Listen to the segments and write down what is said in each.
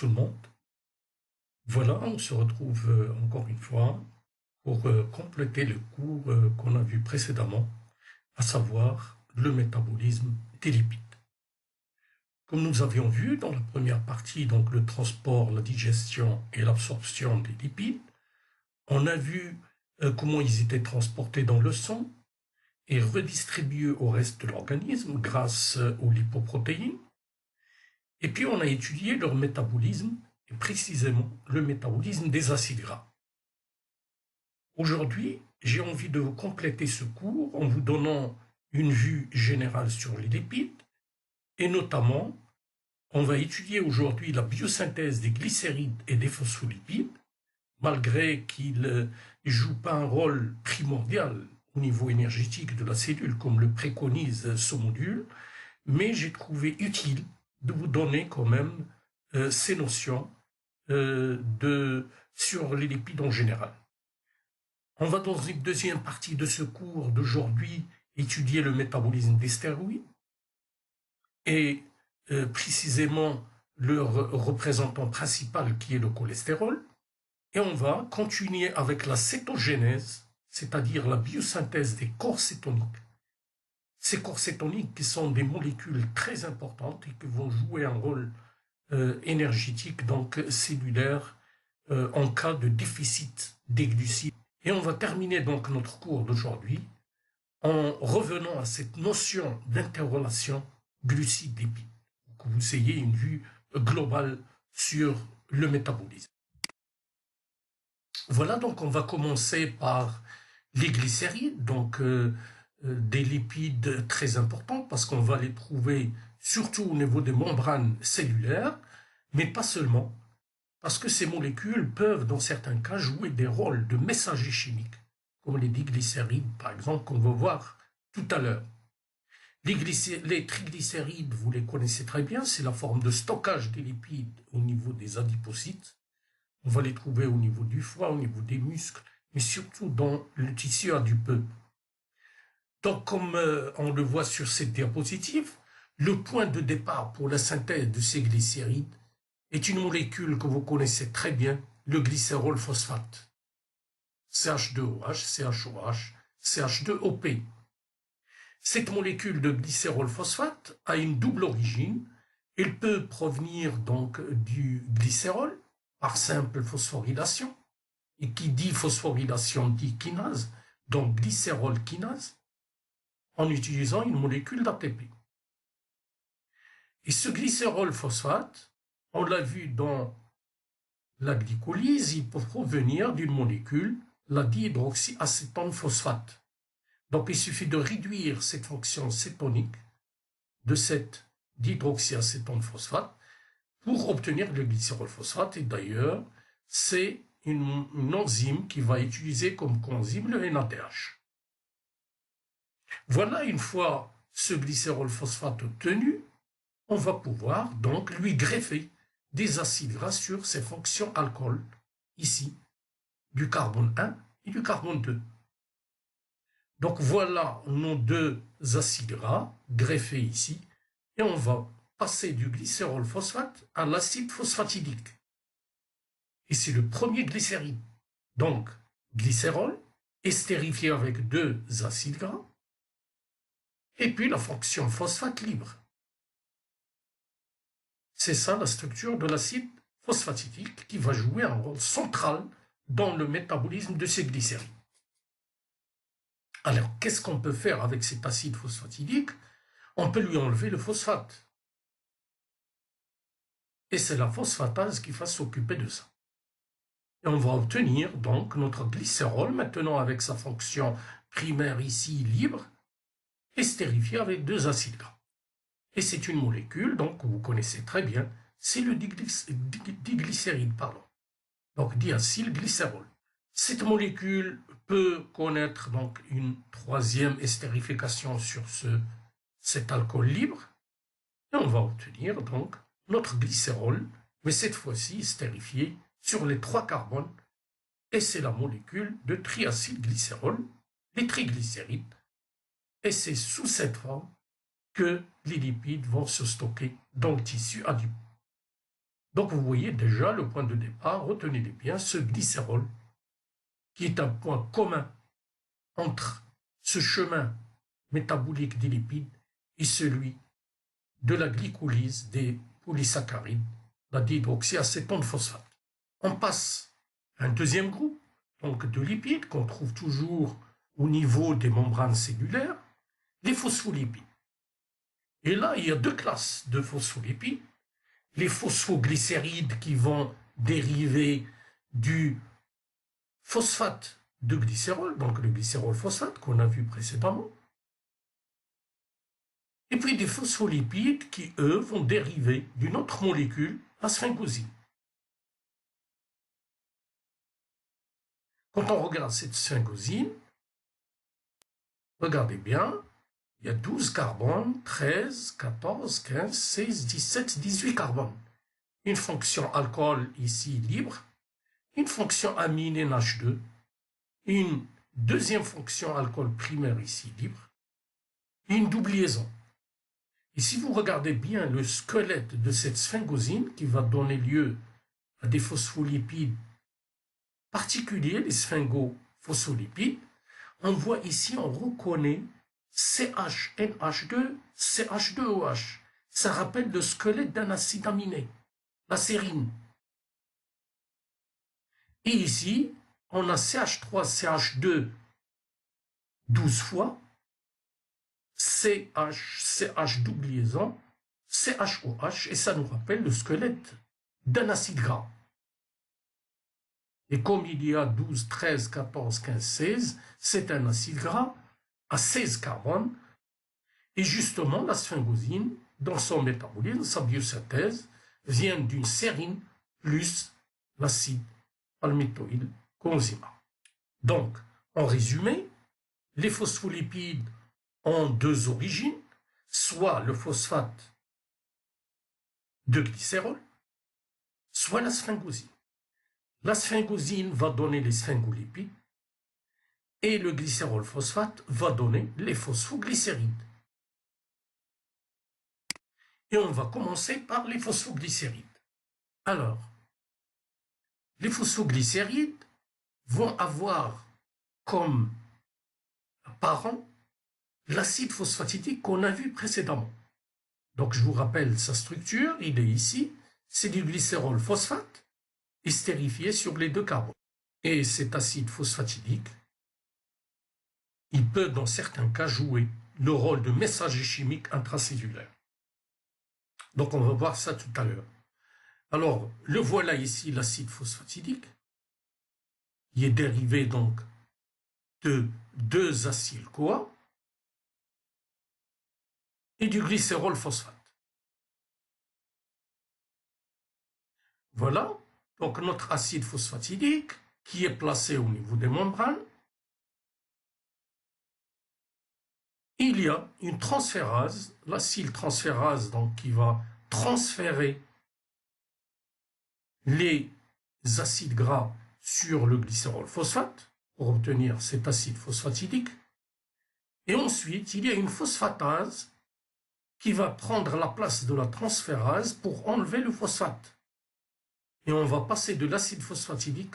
tout le monde. Voilà, on se retrouve encore une fois pour compléter le cours qu'on a vu précédemment, à savoir le métabolisme des lipides. Comme nous avions vu dans la première partie, donc le transport, la digestion et l'absorption des lipides, on a vu comment ils étaient transportés dans le sang et redistribués au reste de l'organisme grâce aux lipoprotéines. Et puis on a étudié leur métabolisme, et précisément le métabolisme des acides gras. Aujourd'hui, j'ai envie de vous compléter ce cours en vous donnant une vue générale sur les lipides, et notamment, on va étudier aujourd'hui la biosynthèse des glycérides et des phospholipides, malgré qu'ils ne jouent pas un rôle primordial au niveau énergétique de la cellule, comme le préconise ce module, mais j'ai trouvé utile de vous donner quand même ces notions sur les lipides en général. On va dans une deuxième partie de ce cours d'aujourd'hui étudier le métabolisme des stéroïdes et précisément leur représentant principal qui est le cholestérol. Et on va continuer avec la cétogénèse, c'est-à-dire la biosynthèse des corps cétoniques. Ces corps cétoniques qui sont des molécules très importantes et qui vont jouer un rôle énergétique, donc cellulaire, en cas de déficit des glucides. Et on va terminer donc notre cours d'aujourd'hui en revenant à cette notion d'interrelation glucides-lipides, pour que vous ayez une vue globale sur le métabolisme. Voilà, donc on va commencer par les glycérides, donc des lipides très importants parce qu'on va les trouver surtout au niveau des membranes cellulaires, mais pas seulement, parce que ces molécules peuvent dans certains cas jouer des rôles de messagers chimiques, comme les diglycérides par exemple qu'on va voir tout à l'heure. Les triglycérides, vous les connaissez très bien, c'est la forme de stockage des lipides au niveau des adipocytes. On va les trouver au niveau du foie, au niveau des muscles, mais surtout dans le tissu adipeux. Donc, comme on le voit sur cette diapositive, le point de départ pour la synthèse de ces glycérides est une molécule que vous connaissez très bien, le glycérol phosphate. CH2OH, CHOH, CH2OP. Cette molécule de glycérol phosphate a une double origine. Elle peut provenir donc du glycérol par simple phosphorylation. Et qui dit phosphorylation dit kinase, donc glycérol kinase, en utilisant une molécule d'ATP. Et ce glycérol phosphate, on l'a vu dans la glycolyse, il peut provenir d'une molécule, la dihydroxyacétone phosphate. Donc il suffit de réduire cette fonction cétonique de cette dihydroxyacétone phosphate pour obtenir le glycérol phosphate. Et d'ailleurs, c'est une enzyme qui va utiliser comme coenzyme le NADH. Voilà, une fois ce glycérol phosphate obtenu, on va pouvoir donc lui greffer des acides gras sur ses fonctions alcool, ici, du carbone 1 et du carbone 2. Donc voilà nos deux acides gras greffés ici, et on va passer du glycérol phosphate à l'acide phosphatidique. Et c'est le premier glycéride. Donc, glycérol estérifié avec deux acides gras, et puis la fonction phosphate libre. C'est ça la structure de l'acide phosphatidique qui va jouer un rôle central dans le métabolisme de ces glycérides. Alors, qu'est-ce qu'on peut faire avec cet acide phosphatidique? On peut lui enlever le phosphate. Et c'est la phosphatase qui va s'occuper de ça. Et on va obtenir donc notre glycérol, maintenant avec sa fonction primaire ici libre, estérifié avec deux acides gras. Et c'est une molécule, donc, que vous connaissez très bien, c'est le diglycéride, pardon. Donc, diacylglycérol. Cette molécule peut connaître donc une troisième estérification sur cet alcool libre, et on va obtenir donc notre glycérol, mais cette fois-ci estérifié sur les trois carbones, et c'est la molécule de triacylglycérol, les triglycérides, et c'est sous cette forme que les lipides vont se stocker dans le tissu adipeux. Donc vous voyez déjà le point de départ, retenez-les bien, ce glycérol, qui est un point commun entre ce chemin métabolique des lipides et celui de la glycolyse des polysaccharides, la dihydroxyacétone phosphate. On passe à un deuxième groupe donc de lipides qu'on trouve toujours au niveau des membranes cellulaires, les phospholipides. Et là, il y a deux classes de phospholipides. Les phosphoglycérides qui vont dériver du phosphate de glycérol, donc le glycérol phosphate qu'on a vu précédemment. Et puis des phospholipides qui, eux, vont dériver d'une autre molécule, la sphingosine. Quand on regarde cette sphingosine, regardez bien, il y a 12 carbones, 13, 14, 15, 16, 17, 18 carbones. Une fonction alcool ici libre, une fonction amine NH2, une deuxième fonction alcool primaire ici libre, et une double liaison. Et si vous regardez bien le squelette de cette sphingosine qui va donner lieu à des phospholipides particuliers, les sphingophospholipides, on voit ici, on reconnaît CHNH2, CH2OH. Ça rappelle le squelette d'un acide aminé, la sérine. Et ici, on a CH3, CH2 12 fois, CH double liaison, CHOH, et ça nous rappelle le squelette d'un acide gras. Et comme il y a 12, 13, 14, 15, 16, c'est un acide gras à 16 carbones. Et justement, la sphingosine, dans son métabolisme, sa biosynthèse, vient d'une sérine plus l'acide palmitoïl coenzyma. Donc, en résumé, les phospholipides ont deux origines, soit le phosphate de glycérol, soit la sphingosine. La sphingosine va donner les sphingolipides et le glycérol phosphate va donner les phosphoglycérides. Et on va commencer par les phosphoglycérides. Alors, les phosphoglycérides vont avoir comme parent l'acide phosphatidique qu'on a vu précédemment. Donc, je vous rappelle sa structure, il est ici, c'est du glycérol phosphate estérifié sur les deux carbones. Et cet acide phosphatidique, il peut dans certains cas jouer le rôle de messager chimique intracellulaire. Donc, on va voir ça tout à l'heure. Alors, le voilà ici, l'acide phosphatidique. Il est dérivé donc de deux acyl-CoA et du glycérol phosphate. Voilà, donc notre acide phosphatidique qui est placé au niveau des membranes. Il y a une transférase, l'acyltransférase donc qui va transférer les acides gras sur le glycérol phosphate pour obtenir cet acide phosphatidique. Et ensuite, il y a une phosphatase qui va prendre la place de la transférase pour enlever le phosphate. Et on va passer de l'acide phosphatidique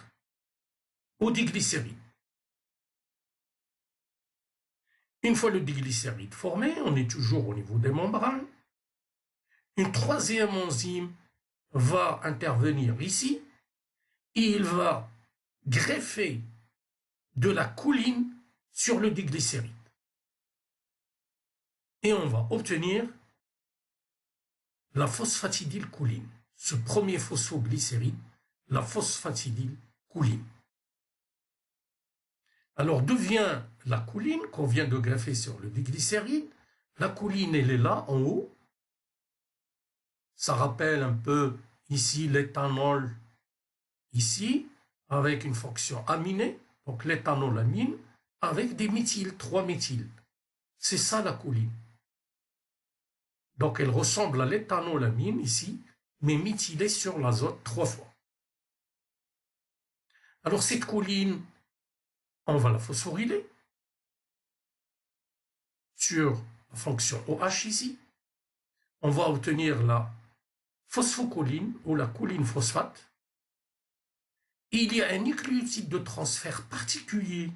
au diglycéride. Une fois le diglycéride formé, on est toujours au niveau des membranes. Une troisième enzyme va intervenir ici et il va greffer de la chouline sur le diglycéride. Et on va obtenir la phosphatidylchouline. Ce premier phosphoglycéride, la phosphatidylchouline. Alors, d'où vient la chouline qu'on vient de greffer sur le diglycéride? La chouline, elle est là, en haut. Ça rappelle un peu ici l'éthanol, ici, avec une fonction aminée. Donc, l'éthanolamine, avec des méthyles, 3 méthyles. C'est ça la chouline. Donc, elle ressemble à l'éthanolamine ici, mais méthylée sur l'azote 3 fois. Alors, cette chouline, on va la phosphoryler sur la fonction OH ici. On va obtenir la phosphocholine ou la choline phosphate. Et il y a un nucléotide de transfert particulier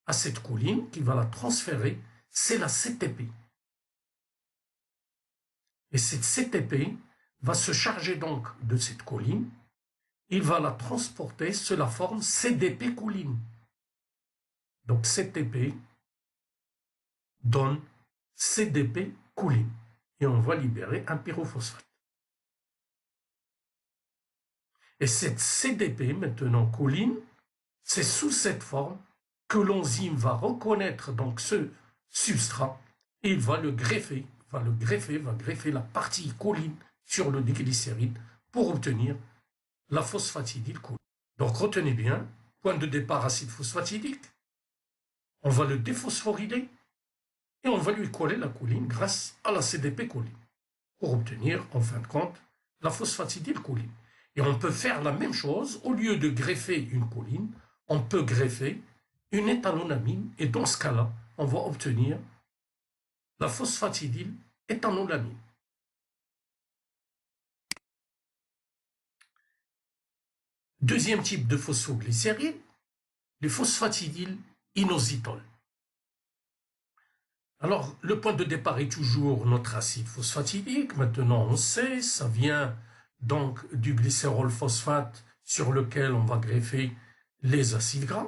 à cette choline qui va la transférer, c'est la CTP. Et cette CTP va se charger donc de cette choline, il va la transporter sous la forme CDP-choline. Donc CTP donne CDP-choline et on va libérer un pyrophosphate. Et cette CDP, maintenant choline, c'est sous cette forme que l'enzyme va reconnaître donc ce substrat et il va le greffer, va greffer la partie choline sur le diglycéride pour obtenir la phosphatidylcholine. Donc retenez bien, point de départ acide phosphatidique, on va le déphosphoryler et on va lui coller la choline grâce à la CDP-choline pour obtenir en fin de compte la phosphatidylcholine. Et on peut faire la même chose, au lieu de greffer une choline, on peut greffer une éthanonamine et dans ce cas-là, on va obtenir la phosphatidyléthanolamine. Deuxième type de phosphoglycéride, les phosphatidylinositols. Alors, le point de départ est toujours notre acide phosphatidique. Maintenant, on sait, ça vient donc du glycérol phosphate sur lequel on va greffer les acides gras.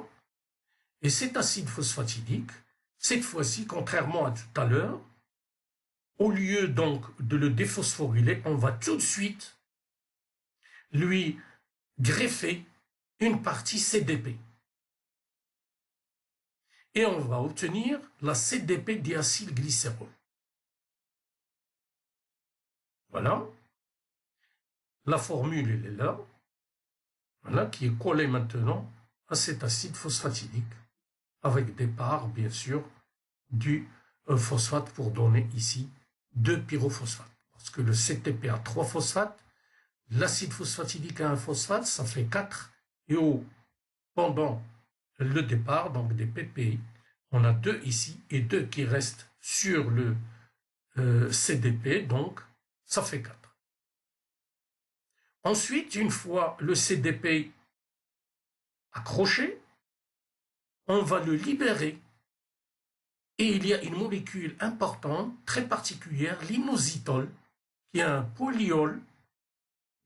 Et cet acide phosphatidique, cette fois-ci, contrairement à tout à l'heure, au lieu donc de le déphosphoryler, on va tout de suite lui greffer une partie CDP. Et on va obtenir la CDP-diacylglycérol. Voilà. La formule, elle est là. Voilà, qui est collée maintenant à cet acide phosphatidique, avec départ, bien sûr, du phosphate pour donner ici 2 pyrophosphates. Parce que le CTP a 3 phosphates, l'acide phosphatidique a un phosphate, ça fait 4. Et pendant le départ, donc des PPI, on a 2 ici et 2 qui restent sur le CDP, donc ça fait 4. Ensuite, une fois le CDP accroché, on va le libérer. Et il y a une molécule importante, très particulière, l'inositol, qui est un polyol,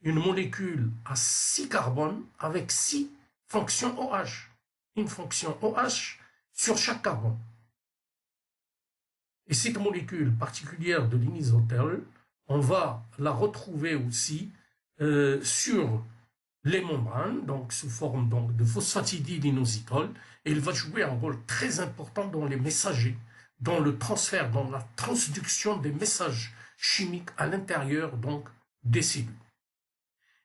une molécule à 6 carbones avec 6 fonctions OH. Une fonction OH sur chaque carbone. Et cette molécule particulière de l'inositol, on va la retrouver aussi sur les membranes, donc sous forme donc, de phosphatidylinositol, et il va jouer un rôle très important dans les messagers, dans le transfert, dans la transduction des messages chimiques à l'intérieur donc des cellules.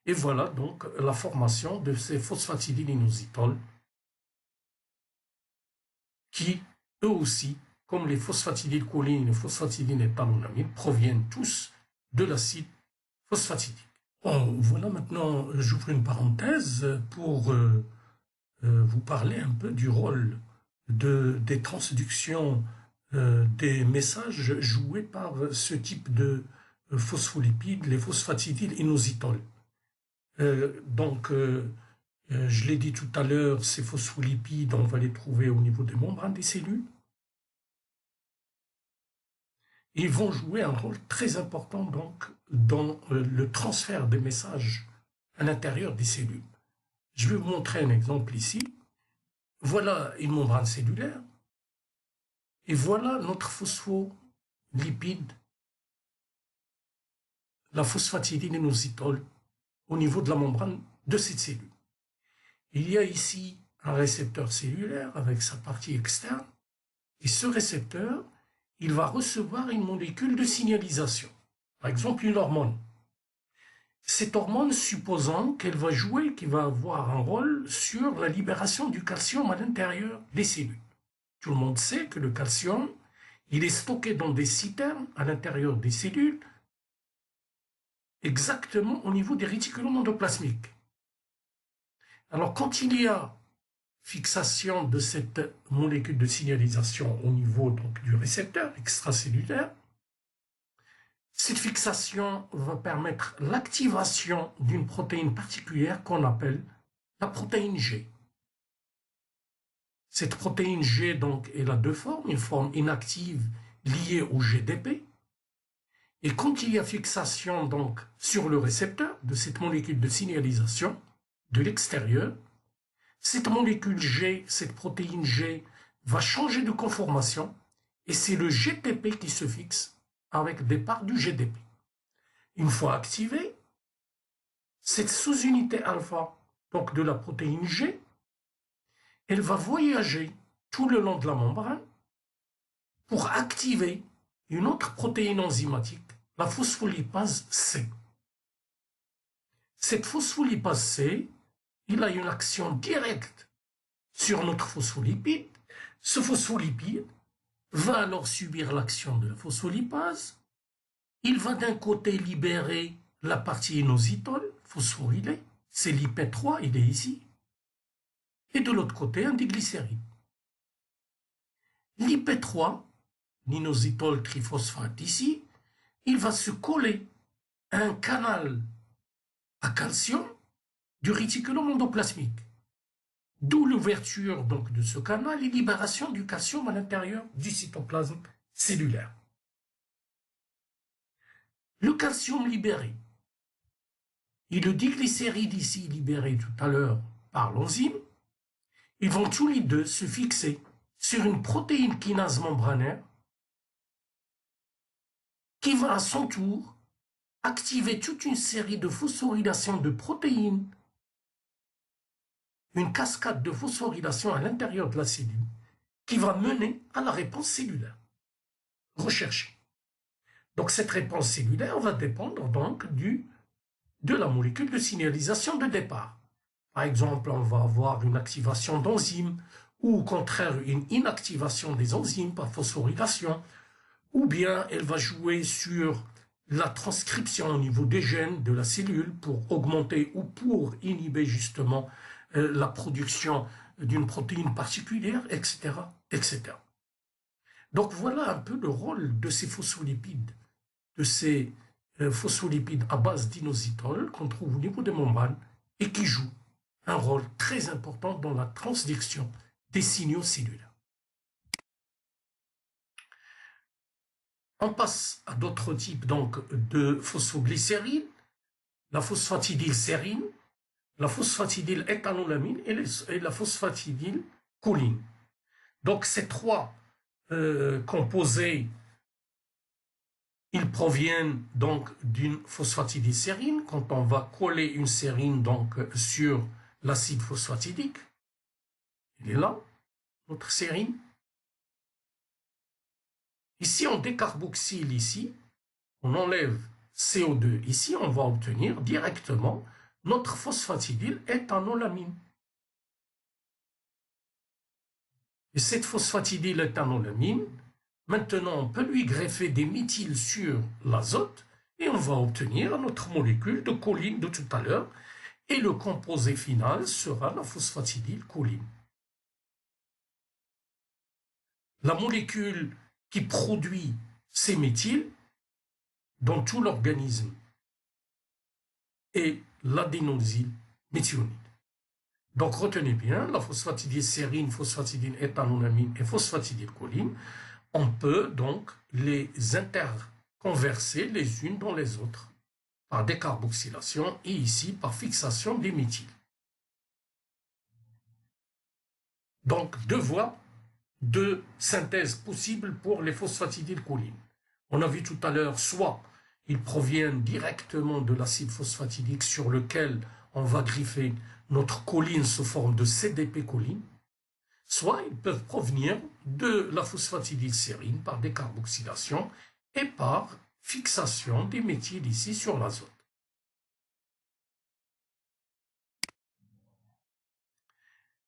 Et voilà donc la formation de ces phosphatidylinositols qui, eux aussi, comme les phosphatidylcholines et les phosphatidylméthanolamines, proviennent tous de l'acide phosphatidique. Bon, voilà, maintenant, j'ouvre une parenthèse pour vous parler un peu du rôle des transductions des messages joués par ce type de phospholipides, les phosphatidylinositols. Je l'ai dit tout à l'heure, ces phospholipides, on va les trouver au niveau des membranes des cellules. Ils vont jouer un rôle très important donc dans le transfert des messages à l'intérieur des cellules. Je vais vous montrer un exemple ici. Voilà une membrane cellulaire et voilà notre phospholipide, la phosphatidylinositol au niveau de la membrane de cette cellule. Il y a ici un récepteur cellulaire avec sa partie externe et ce récepteur, il va recevoir une molécule de signalisation, par exemple une hormone. Cette hormone, supposant qu'elle va jouer, qu'il va avoir un rôle sur la libération du calcium à l'intérieur des cellules. Tout le monde sait que le calcium, il est stocké dans des citernes à l'intérieur des cellules, exactement au niveau des réticulums endoplasmiques. Alors, quand il y a fixation de cette molécule de signalisation au niveau donc, du récepteur extracellulaire, Cette fixation va permettre l'activation d'une protéine particulière qu'on appelle la protéine G. Cette protéine G, donc, elle a deux formes, une forme inactive liée au GDP. Et quand il y a fixation donc, sur le récepteur de cette molécule de signalisation de l'extérieur, cette molécule G, cette protéine G, va changer de conformation et c'est le GTP qui se fixe avec départ du GDP. Une fois activée, cette sous-unité alpha donc de la protéine G, elle va voyager tout le long de la membrane pour activer une autre protéine enzymatique, la phospholipase C. Cette phospholipase C, il a une action directe sur notre phospholipide. Ce phospholipide va alors subir l'action de la phospholipase. Il va d'un côté libérer la partie inositol, phosphorylée, c'est l'IP3, il est ici, et de l'autre côté un diglycéride. L'IP3, l'inositol triphosphate ici, il va se coller à un canal à calcium du réticulum endoplasmique. D'où l'ouverture donc de ce canal et libération du calcium à l'intérieur du cytoplasme cellulaire. Le calcium libéré et le diglycéride ici libéré tout à l'heure par l'enzyme, ils vont tous les deux se fixer sur une protéine kinase membranaire qui va à son tour activer toute une série de phosphorylation de protéines, une cascade de phosphorylation à l'intérieur de la cellule qui va mener à la réponse cellulaire recherchée. Donc cette réponse cellulaire va dépendre donc de la molécule de signalisation de départ. Par exemple, on va avoir une activation d'enzymes ou au contraire une inactivation des enzymes par phosphorylation, ou bien elle va jouer sur la transcription au niveau des gènes de la cellule pour augmenter ou pour inhiber justement la production d'une protéine particulière, etc., etc. Donc voilà un peu le rôle de ces phospholipides, à base d'inositol qu'on trouve au niveau des membranes et qui jouent un rôle très important dans la transduction des signaux cellulaires. On passe à d'autres types donc, de phosphoglycérine, la phosphatidylsérine, la phosphatidyléthanolamine et la phosphatidylcholine. Donc ces trois composés, ils proviennent donc d'une phosphatidylsérine. Quand on va coller une sérine donc, sur l'acide phosphatidique, il est là, notre sérine. Ici, on décarboxyle ici, on enlève CO2 ici, on va obtenir directement notre phosphatidyléthanolamine. Et cette phosphatidyléthanolamine, maintenant on peut lui greffer des méthyls sur l'azote et on va obtenir notre molécule de choline de tout à l'heure et le composé final sera la phosphatidylcholine. La molécule qui produit ces méthyls dans tout l'organisme est l'adénosylméthionine. Donc retenez bien, la phosphatidylsérine, phosphatidyléthanolamine et phosphatidylcholine, on peut donc les interconverser les unes dans les autres par décarboxylation et ici par fixation des méthyls. Donc deux voies de synthèse possibles pour les phosphatidylcholines. On a vu tout à l'heure, soit ils proviennent directement de l'acide phosphatidique sur lequel on va griffer notre choline sous forme de CDP-choline, soit ils peuvent provenir de la phosphatidylsérine par décarboxylation et par fixation des méthyls ici sur l'azote.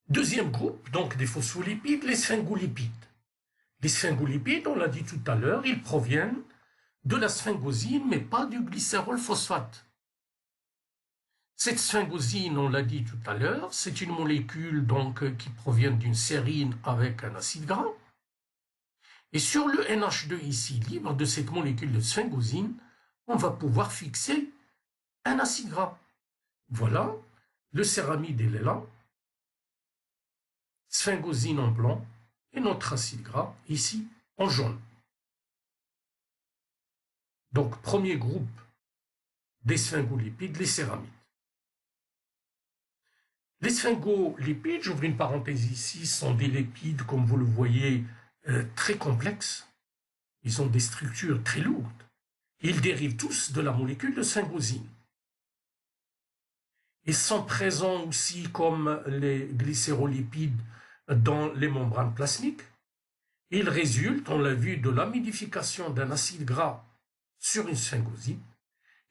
Deuxième groupe, donc des phospholipides, les sphingolipides. Les sphingolipides, on l'a dit tout à l'heure, ils proviennent de la sphingosine, mais pas du glycérol phosphate. Cette sphingosine, on l'a dit tout à l'heure, c'est une molécule donc, qui provient d'une sérine avec un acide gras. Et sur le NH2 ici, libre de cette molécule de sphingosine, on va pouvoir fixer un acide gras. Voilà, le céramide il est là, sphingosine en blanc et notre acide gras ici en jaune. Donc, premier groupe des sphingolipides, les céramides. Les sphingolipides, j'ouvre une parenthèse ici, sont des lipides, comme vous le voyez, très complexes. Ils ont des structures très lourdes. Ils dérivent tous de la molécule de sphingosine. Ils sont présents aussi comme les glycérolipides dans les membranes plasmiques. Ils résultent, on l'a vu, de l'amidification d'un acide gras sur une sphingosine.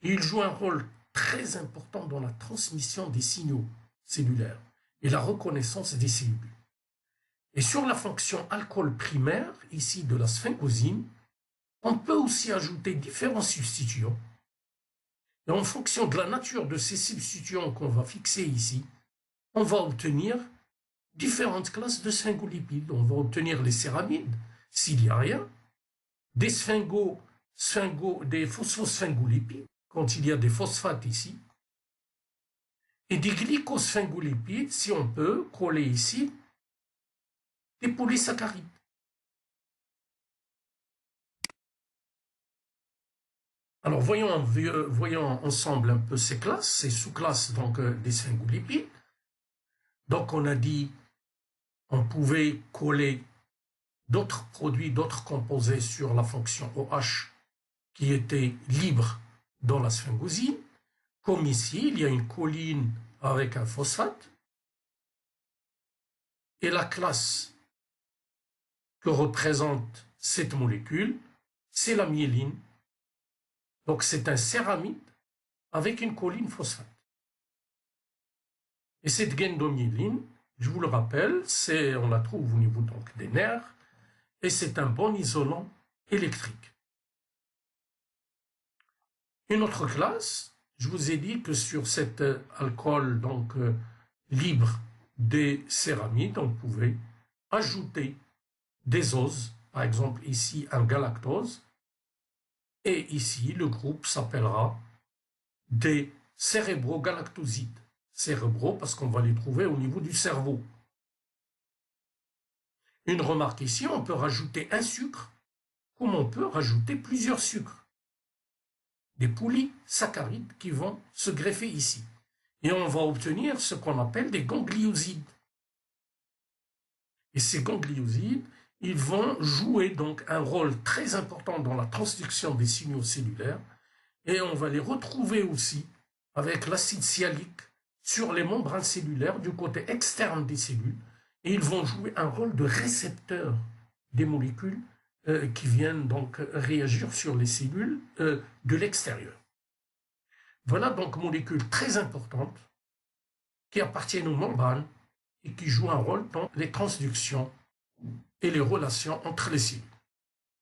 Ils jouent un rôle très important dans la transmission des signaux cellulaires et la reconnaissance des cellules. Et sur la fonction alcool primaire, ici de la sphingosine, on peut aussi ajouter différents substituants. Et en fonction de la nature de ces substituants qu'on va fixer ici, on va obtenir différentes classes de sphingolipides. On va obtenir les céramides, s'il n'y a rien, des des phosphosphingolipides, quand il y a des phosphates ici, et des glycosphingolipides, si on peut coller ici, des polysaccharides. Alors, voyons ensemble un peu ces classes, ces sous-classes donc des sphingolipides. Donc, on a dit on pouvait coller d'autres produits, d'autres composés sur la fonction OH qui était libre dans la sphingosine. Comme ici, il y a une choline avec un phosphate. Et la classe que représente cette molécule, c'est la myéline. Donc, c'est un céramide avec une choline phosphate. Et cette guanidomyéline, je vous le rappelle, on la trouve au niveau donc, des nerfs, et c'est un bon isolant électrique. Une autre classe, je vous ai dit que sur cet alcool donc, libre des céramides, on pouvait ajouter des oses, par exemple ici un galactose, et ici le groupe s'appellera des cérébrogalactosides. Cérébraux parce qu'on va les trouver au niveau du cerveau. Une remarque ici, on peut rajouter un sucre comme on peut rajouter plusieurs sucres. Des polysaccharides qui vont se greffer ici. Et on va obtenir ce qu'on appelle des gangliosides. Et ces gangliosides, ils vont jouer donc un rôle très important dans la transduction des signaux cellulaires et on va les retrouver aussi avec l'acide sialique sur les membranes cellulaires du côté externe des cellules et ils vont jouer un rôle de récepteur des molécules qui viennent donc réagir sur les cellules de l'extérieur. Voilà donc molécules très importantes qui appartiennent aux membranes et qui jouent un rôle dans les transductions et les relations entre les cellules.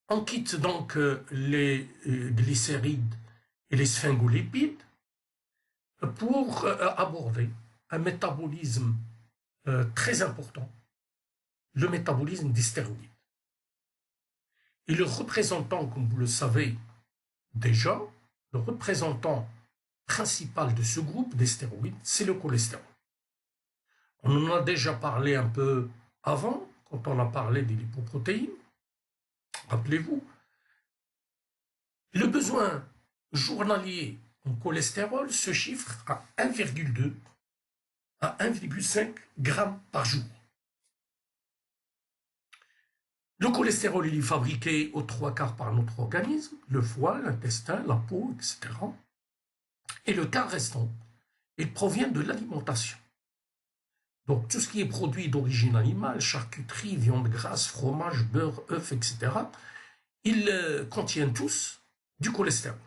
On quitte donc les glycérides et les sphingolipides pour aborder un métabolisme très important, le métabolisme des stéroïdes. Et le représentant, comme vous le savez déjà, le représentant principal de ce groupe des stéroïdes, c'est le cholestérol. On en a déjà parlé un peu avant, quand on a parlé des lipoprotéines. Rappelez-vous, le besoin journalier en cholestérol se chiffre à 1,2 à 1,5 grammes par jour. Le cholestérol il est fabriqué aux 3/4 par notre organisme, le foie, l'intestin, la peau, etc. Et le quart restant, il provient de l'alimentation. Donc tout ce qui est produit d'origine animale, charcuterie, viande grasse, fromage, beurre, œufs, etc., ils contiennent tous du cholestérol.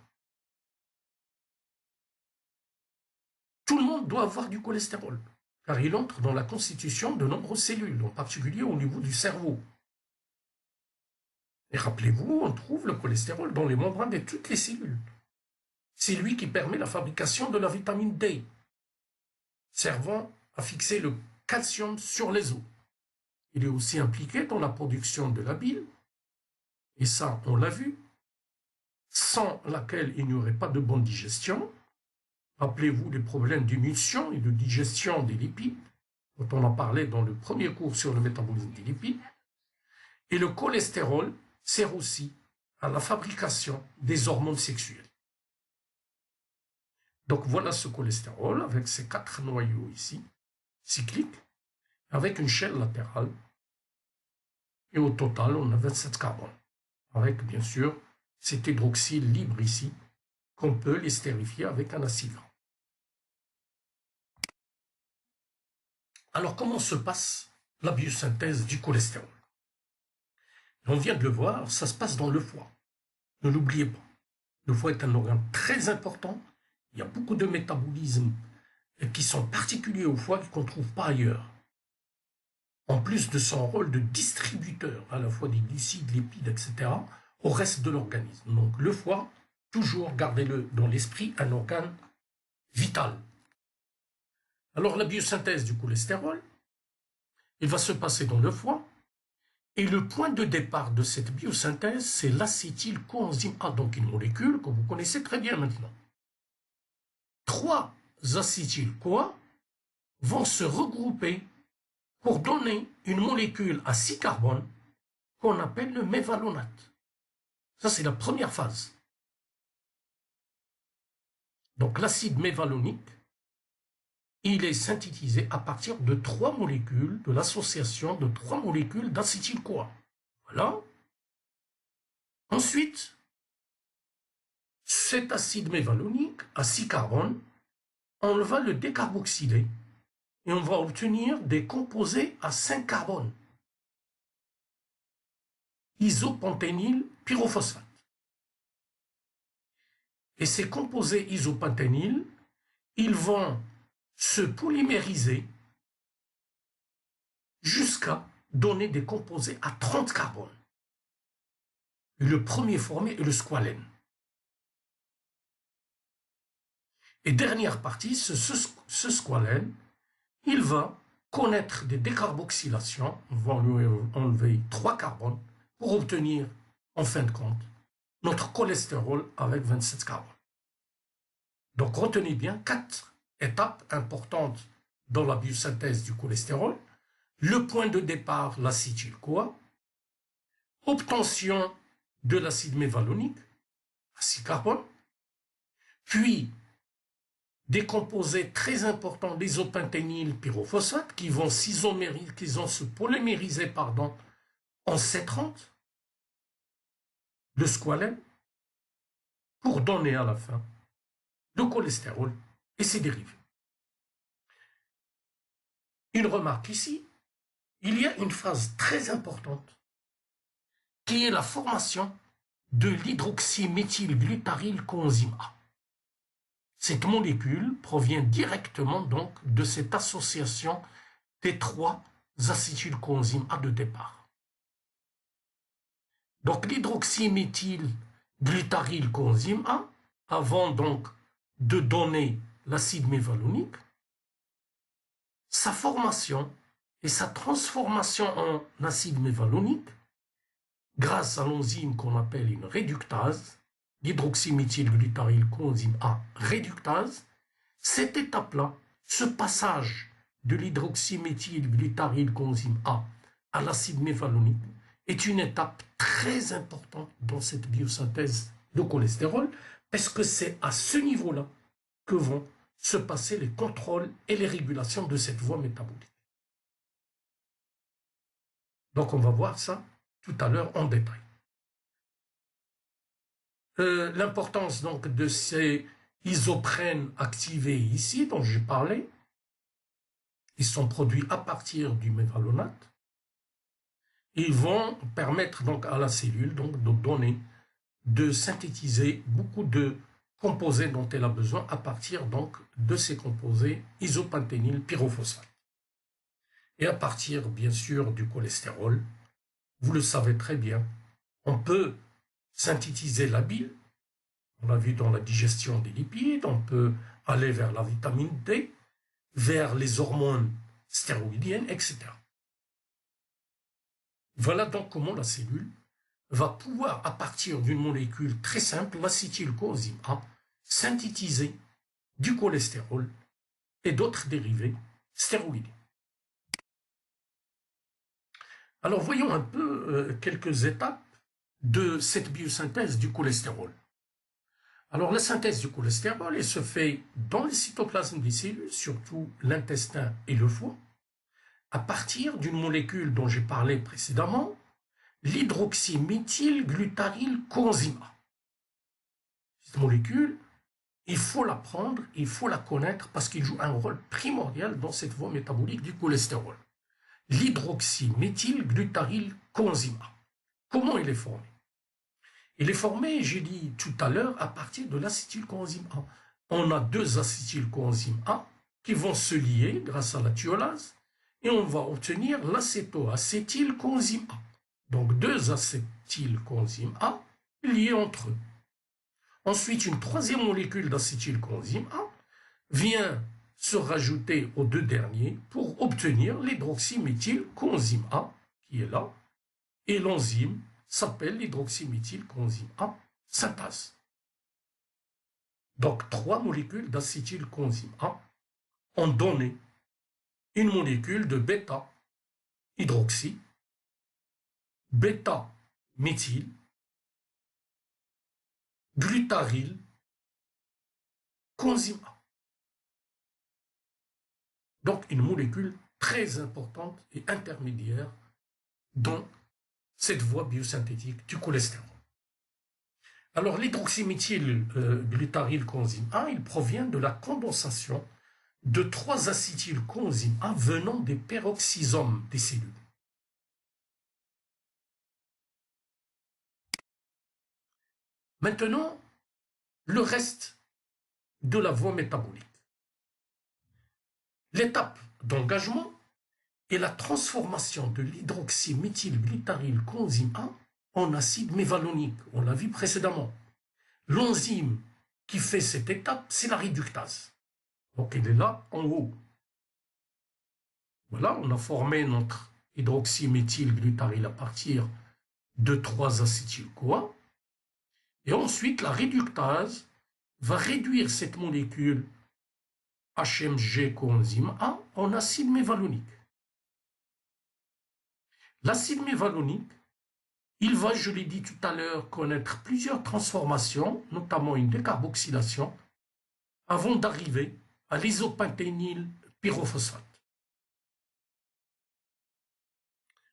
Tout le monde doit avoir du cholestérol, car il entre dans la constitution de nombreuses cellules, en particulier au niveau du cerveau. Et rappelez-vous, on trouve le cholestérol dans les membranes de toutes les cellules. C'est lui qui permet la fabrication de la vitamine D, servant à fixer le calcium sur les os. Il est aussi impliqué dans la production de la bile, et ça, on l'a vu. sans laquelle il n'y aurait pas de bonne digestion. Rappelez-vous les problèmes d'émulsion et de digestion des lipides, dont on a parlé dans le premier cours sur le métabolisme des lipides. Et le cholestérol sert aussi à la fabrication des hormones sexuelles. Donc voilà ce cholestérol avec ses 4 noyaux ici, cycliques, avec une chaîne latérale. Et au total, on a 27 carbones, avec bien sûr cet hydroxyle libre ici, qu'on peut l'estérifier avec un acide gras. Alors comment se passe la biosynthèse du cholestérol? On vient de le voir, ça se passe dans le foie. Ne l'oubliez pas. Le foie est un organe très important. Il y a beaucoup de métabolismes qui sont particuliers au foie qu'on ne trouve pas ailleurs. En plus de son rôle de distributeur, à la fois des glucides, lipides, etc., au reste de l'organisme. Donc le foie, toujours gardez-le dans l'esprit, un organe vital. Alors la biosynthèse du cholestérol, il va se passer dans le foie. Et le point de départ de cette biosynthèse, c'est l'acétylcoenzyme A, donc une molécule que vous connaissez très bien maintenant. 3 acétyl-CoA vont se regrouper pour donner une molécule à 6 carbones qu'on appelle le mévalonate. Ça, c'est la première phase. Donc l'acide mévalonique, il est synthétisé à partir de 3 molécules, de l'association de 3 molécules d'acétyl-CoA. Voilà. Ensuite, cet acide mévalonique à 6 carbones, on va le décarboxyler et on va obtenir des composés à 5 carbones. Isopentényl pyrophosphate. Et ces composés isopentényl, ils vont se polymériser jusqu'à donner des composés à 30 carbones. Et le premier formé est le squalène. Et dernière partie, ce squalène, il va connaître des décarboxylations, on va lui enlever 3 carbones pour obtenir, en fin de compte, notre cholestérol avec 27 carbones. Donc retenez bien 4 étapes importantes dans la biosynthèse du cholestérol. Le point de départ, l'acétyl-CoA, obtention de l'acide mévalonique, à 6 carbones, puis des composés très importants d'isopentényl pyrophosphate qui vont se polymériser en C30, le squalène, pour donner à la fin le cholestérol et ses dérivés. Une remarque ici, il y a une phase très importante qui est la formation de l'hydroxyméthylglutaryl-coenzyme A. Cette molécule provient directement donc de cette association des 3 acétylcoenzymes A de départ. Donc l'hydroxyméthylglutaryl-coenzyme A, avant donc de donner l'acide mévalonique, sa formation et sa transformation en acide mévalonique, grâce à l'enzyme qu'on appelle une réductase, l'hydroxyméthylglutaryl-coenzyme A réductase, cette étape-là, ce passage de l'hydroxyméthylglutaryl-coenzyme A à l'acide mévalonique, est une étape très importante dans cette biosynthèse de cholestérol, parce que c'est à ce niveau-là que vont se passer les contrôles et les régulations de cette voie métabolique. Donc on va voir ça tout à l'heure en détail. L'importance donc de ces isoprènes activés ici, dont j'ai parlé, ils sont produits à partir du mévalonate. Ils vont permettre donc à la cellule donc, de synthétiser beaucoup de composés dont elle a besoin à partir donc de ces composés isopentényl pyrophosphate. Et à partir bien sûr du cholestérol, vous le savez très bien, on peut synthétiser la bile, on l'a vu dans la digestion des lipides, on peut aller vers la vitamine D, vers les hormones stéroïdiennes, etc. Voilà donc comment la cellule va pouvoir, à partir d'une molécule très simple, l'acétylcoenzyme A, synthétiser du cholestérol et d'autres dérivés stéroïdés. Alors voyons un peu quelques étapes de cette biosynthèse du cholestérol. Alors la synthèse du cholestérol, elle se fait dans le cytoplasme des cellules, surtout l'intestin et le foie, à partir d'une molécule dont j'ai parlé précédemment, l'hydroxyméthylglutaryl-coenzyme A. Cette molécule, il faut la prendre, il faut la connaître parce qu'il joue un rôle primordial dans cette voie métabolique du cholestérol. L'hydroxyméthylglutaryl-coenzyme A. Comment il est formé? Il est formé, j'ai dit tout à l'heure, à partir de l'acétylcoenzyme A. On a deux acétylcoenzymes A qui vont se lier grâce à la thiolase et on va obtenir l'acétoacétylcoenzyme A. Donc deux acétylcoenzymes A liés entre eux. Ensuite, une troisième molécule d'acétylcoenzyme A vient se rajouter aux deux derniers pour obtenir l'hydroxyméthylcoenzyme A qui est là et l'enzyme s'appelle l'hydroxyméthylcoenzyme A synthase. Donc, trois molécules d'acétylcoenzyme A ont donné une molécule de bêta-hydroxy, bêta-méthyl, glutaryl, coenzyme A. Donc, une molécule très importante et intermédiaire dans cette voie biosynthétique du cholestérol. Alors, l'hydroxyméthylglutaryl-coenzyme A, il provient de la condensation de trois acétylcoenzymes A venant des peroxysomes des cellules. Maintenant, le reste de la voie métabolique. L'étape d'engagement est la transformation de l'hydroxyméthylglutaryl-coenzyme A en acide mévalonique. On l'a vu précédemment. L'enzyme qui fait cette étape, c'est la réductase. Donc, elle est là en haut. Voilà, on a formé notre hydroxyméthylglutaryl à partir de 3 acétyl-CoA. Et ensuite, la réductase va réduire cette molécule HMG coenzyme A en acide mévalonique. L'acide mévalonique, il va, je l'ai dit tout à l'heure, connaître plusieurs transformations, notamment une décarboxylation, avant d'arriver à l'isopentényl pyrophosphate.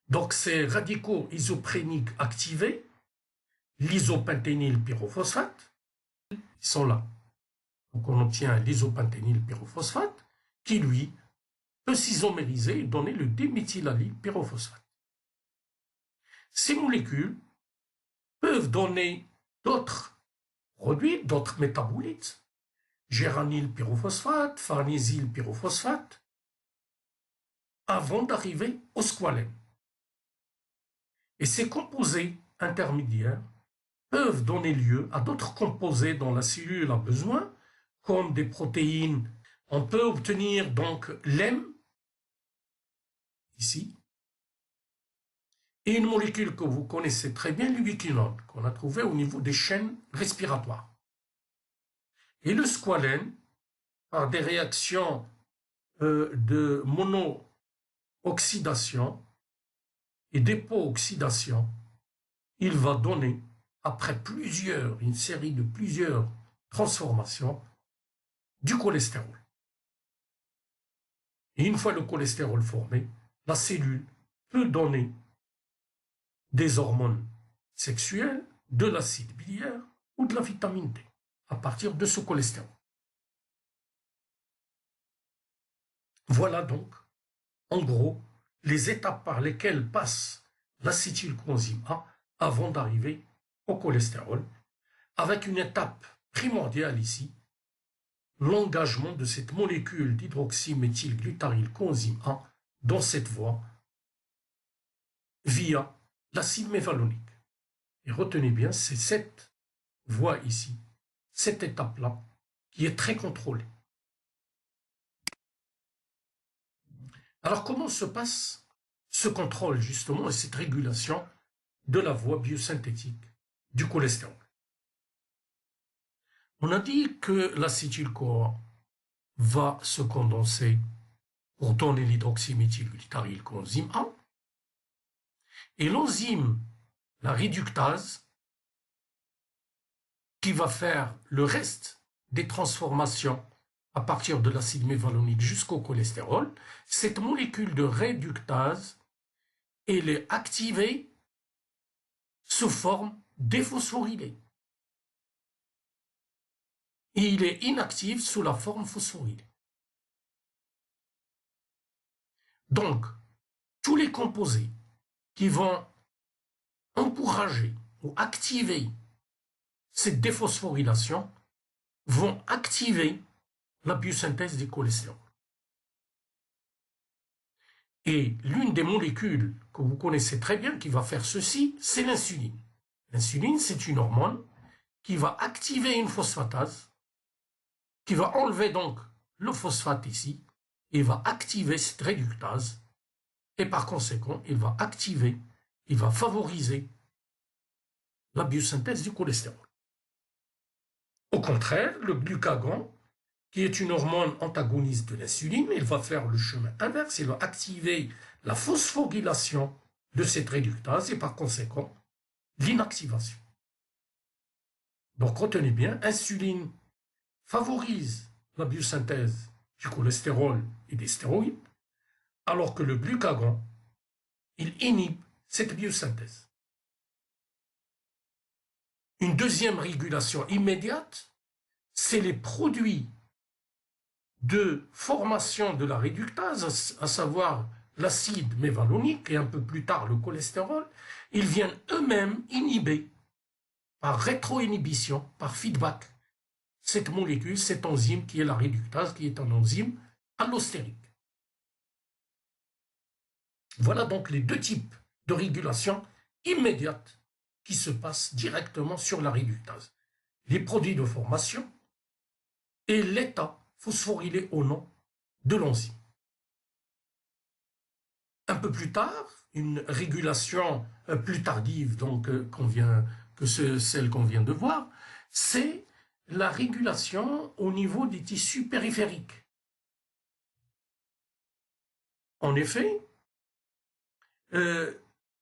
Donc, ces radicaux isopréniques activés, l'isopentényl pyrophosphate, ils sont là. Donc, on obtient l'isopentényl pyrophosphate qui, lui, peut s'isomériser et donner le déméthylallyle pyrophosphate. Ces molécules peuvent donner d'autres produits, d'autres métabolites, géranyl pyrophosphate, farnésyl pyrophosphate, avant d'arriver au squalène. Et ces composés intermédiaires peuvent donner lieu à d'autres composés dont la cellule a besoin, comme des protéines. On peut obtenir donc l'hème, ici, et une molécule que vous connaissez très bien, l'ubiquinone, qu'on a trouvé au niveau des chaînes respiratoires. Et le squalène, par des réactions de monooxydation et d'épo-oxydation, il va donner, après une série de plusieurs transformations, du cholestérol. Et une fois le cholestérol formé, la cellule peut donner des hormones sexuelles, de l'acide biliaire ou de la vitamine D à partir de ce cholestérol. Voilà donc, en gros, les étapes par lesquelles passe l'acétylcoenzyme A avant d'arriver au cholestérol, avec une étape primordiale ici, l'engagement de cette molécule d'hydroxyméthylglutaryl-coenzyme A dans cette voie via l'acide mévalonique. Et retenez bien, c'est cette voie ici, cette étape-là, qui est très contrôlée. Alors comment se passe ce contrôle justement et cette régulation de la voie biosynthétique du cholestérol. On a dit que l'acétyl-CoA va se condenser pour donner l'hydroxyméthylglutaryl coenzyme A. Et l'enzyme, la réductase, qui va faire le reste des transformations à partir de l'acide mévalonique jusqu'au cholestérol, cette molécule de réductase, elle est activée sous forme déphosphorylée. Et il est inactif sous la forme phosphorylée. Donc, tous les composés qui vont encourager ou activer cette déphosphorylation vont activer la biosynthèse des cholestérols. Et l'une des molécules que vous connaissez très bien qui va faire ceci, c'est l'insuline. L'insuline, c'est une hormone qui va activer une phosphatase, qui va enlever donc le phosphate ici, et va activer cette réductase, et par conséquent, il va activer, il va favoriser la biosynthèse du cholestérol. Au contraire, le glucagon, qui est une hormone antagoniste de l'insuline, il va faire le chemin inverse, il va activer la phosphorylation de cette réductase et par conséquent, l'inactivation. Donc retenez bien, l'insuline favorise la biosynthèse du cholestérol et des stéroïdes, alors que le glucagon, il inhibe cette biosynthèse. Une deuxième régulation immédiate, c'est les produits de formation de la réductase, à savoir l'acide mévalonique et un peu plus tard le cholestérol, ils viennent eux-mêmes inhiber par rétroinhibition, par feedback, cette molécule, cette enzyme qui est la réductase, qui est une enzyme allostérique. Voilà donc les deux types de régulation immédiate qui se passent directement sur la réductase. Les produits de formation et l'état phosphorylé ou non de l'enzyme. Un peu plus tard, une régulation plus tardive donc, celle qu'on vient de voir, c'est la régulation au niveau des tissus périphériques. En effet,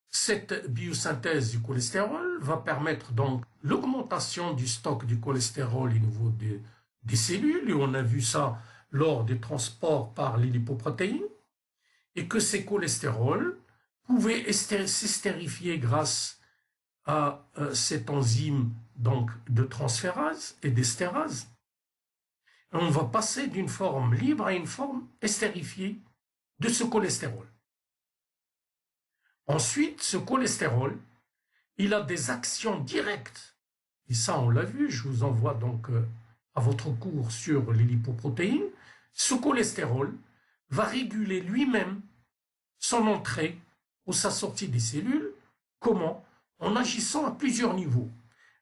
cette biosynthèse du cholestérol va permettre donc l'augmentation du stock du cholestérol au niveau des cellules, et on a vu ça lors des transports par les lipoprotéines, et que ces cholestérols pouvaient s'estérifier grâce à cette enzyme donc, de transférase et d'estérase. On va passer d'une forme libre à une forme estérifiée de ce cholestérol. Ensuite, ce cholestérol, il a des actions directes. Et ça, on l'a vu, je vous envoie donc à votre cours sur les lipoprotéines. Ce cholestérol va réguler lui-même son entrée ou sa sortie des cellules. Comment? En agissant à plusieurs niveaux.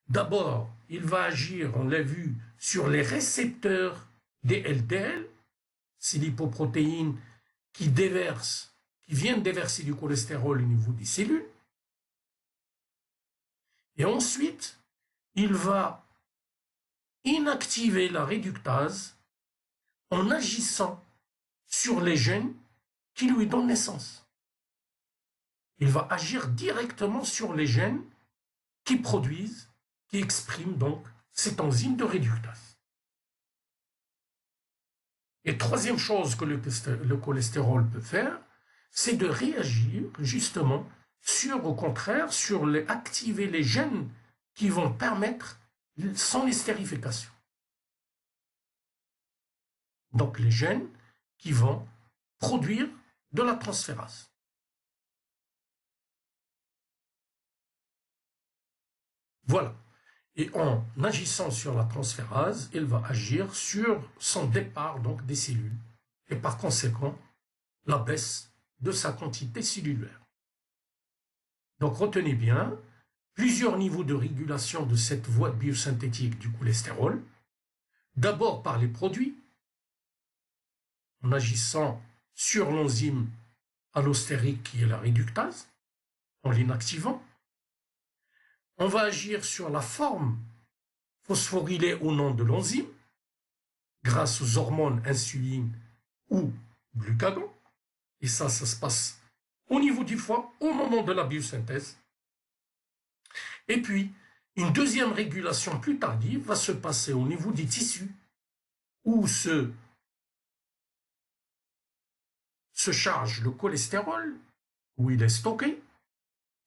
D'abord, il va agir, on l'a vu, sur les récepteurs des LDL, ces lipoprotéines qui viennent déverser du cholestérol au niveau des cellules. Et ensuite, il va inactiver la réductase en agissant sur les gènes qui lui donnent naissance. Il va agir directement sur les gènes qui produisent, qui expriment donc cette enzyme de réductase. Et troisième chose que le cholestérol peut faire, c'est de réagir justement au contraire, activer les gènes qui vont permettre son estérification. Donc les gènes qui vont produire de la transférase. Voilà. Et en agissant sur la transférase, il va agir sur son départ donc des cellules et par conséquent la baisse de sa quantité cellulaire. Donc retenez bien, plusieurs niveaux de régulation de cette voie biosynthétique du cholestérol, d'abord par les produits, en agissant sur l'enzyme allostérique qui est la réductase, en l'inactivant, On va agir sur la forme phosphorylée au nom de l'enzyme, grâce aux hormones insuline ou glucagon. Et ça se passe au niveau du foie, au moment de la biosynthèse. Et puis, une deuxième régulation plus tardive va se passer au niveau des tissus, où se charge le cholestérol, où il est stocké.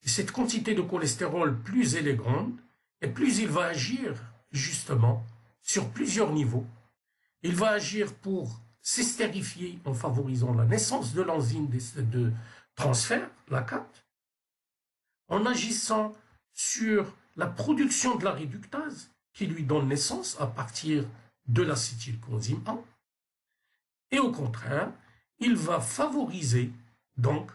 Et cette quantité de cholestérol, plus elle est grande, et plus il va agir justement sur plusieurs niveaux. Il va agir pour s'estérifier en favorisant la naissance de l'enzyme de transfert, la CAT, en agissant sur la production de la réductase qui lui donne naissance à partir de l'acétylcoenzyme A. Et au contraire, il va favoriser, donc,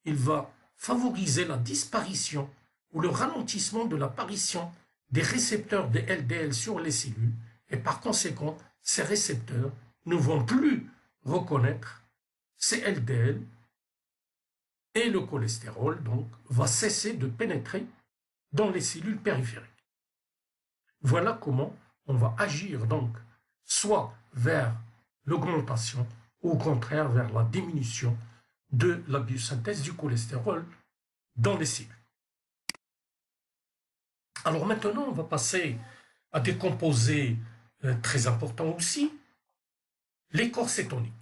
la disparition ou le ralentissement de l'apparition des récepteurs de LDL sur les cellules et par conséquent, ces récepteurs ne vont plus reconnaître ces LDL et le cholestérol donc va cesser de pénétrer dans les cellules périphériques. Voilà comment on va agir donc soit vers l'augmentation ou au contraire vers la diminution de la biosynthèse du cholestérol dans les cellules. Alors maintenant, on va passer à des composés très importants aussi, les corps cétoniques.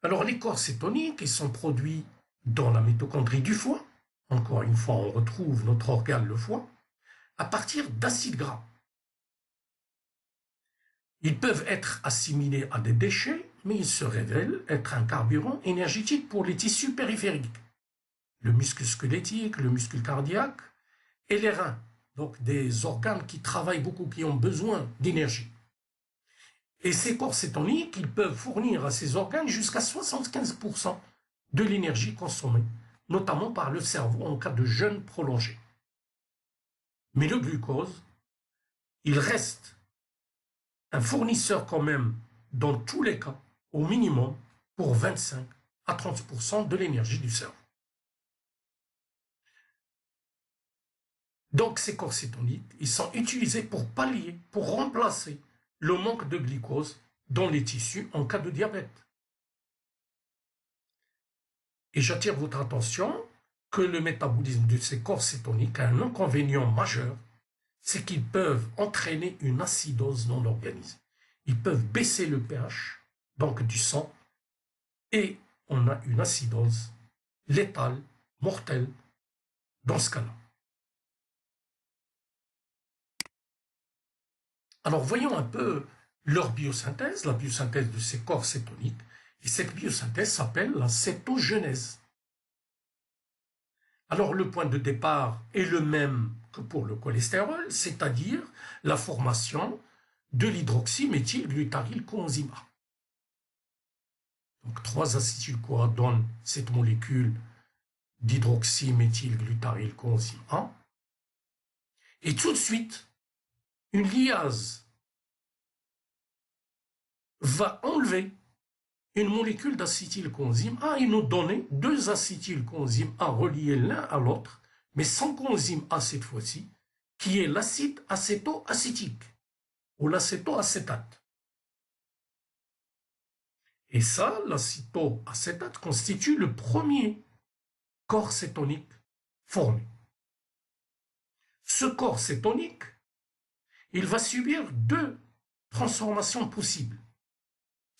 Alors les corps cétoniques, ils sont produits dans la mitochondrie du foie. Encore une fois, on retrouve notre organe, le foie, à partir d'acides gras. Ils peuvent être assimilés à des déchets, mais ils se révèlent être un carburant énergétique pour les tissus périphériques, le muscle squelettique, le muscle cardiaque et les reins, donc des organes qui travaillent beaucoup, qui ont besoin d'énergie. Et ces corps cétoniques, ils peuvent fournir à ces organes jusqu'à 75% de l'énergie consommée, notamment par le cerveau en cas de jeûne prolongé. Mais le glucose, il reste un fournisseur quand même, dans tous les cas, au minimum, pour 25 à 30% de l'énergie du cerveau. Donc ces corps cétoniques, ils sont utilisés pour pallier, pour remplacer le manque de glucose dans les tissus en cas de diabète. Et j'attire votre attention que le métabolisme de ces corps cétoniques a un inconvénient majeur, c'est qu'ils peuvent entraîner une acidose dans l'organisme. Ils peuvent baisser le pH, donc du sang, et on a une acidose létale, mortelle, dans ce cas-là. Alors voyons un peu leur biosynthèse, la biosynthèse de ces corps cétoniques, et cette biosynthèse s'appelle la cétogenèse. Alors le point de départ est le même que pour le cholestérol, c'est-à-dire la formation de l'hydroxyméthylglutaryl-coenzyme A. Donc 3-acétyl-CoA donne cette molécule d'hydroxyméthylglutaryl-coenzyme A. Et tout de suite, une liase va enlever une molécule d'acétylcoenzyme A et nous donner 2 acétylcoenzymes A reliés l'un à l'autre, mais sans coenzyme A cette fois-ci, qui est l'acide acétoacétique ou l'acétoacétate. Et ça, l'acétoacétate constitue le premier corps cétonique formé. Ce corps cétonique, il va subir 2 transformations possibles.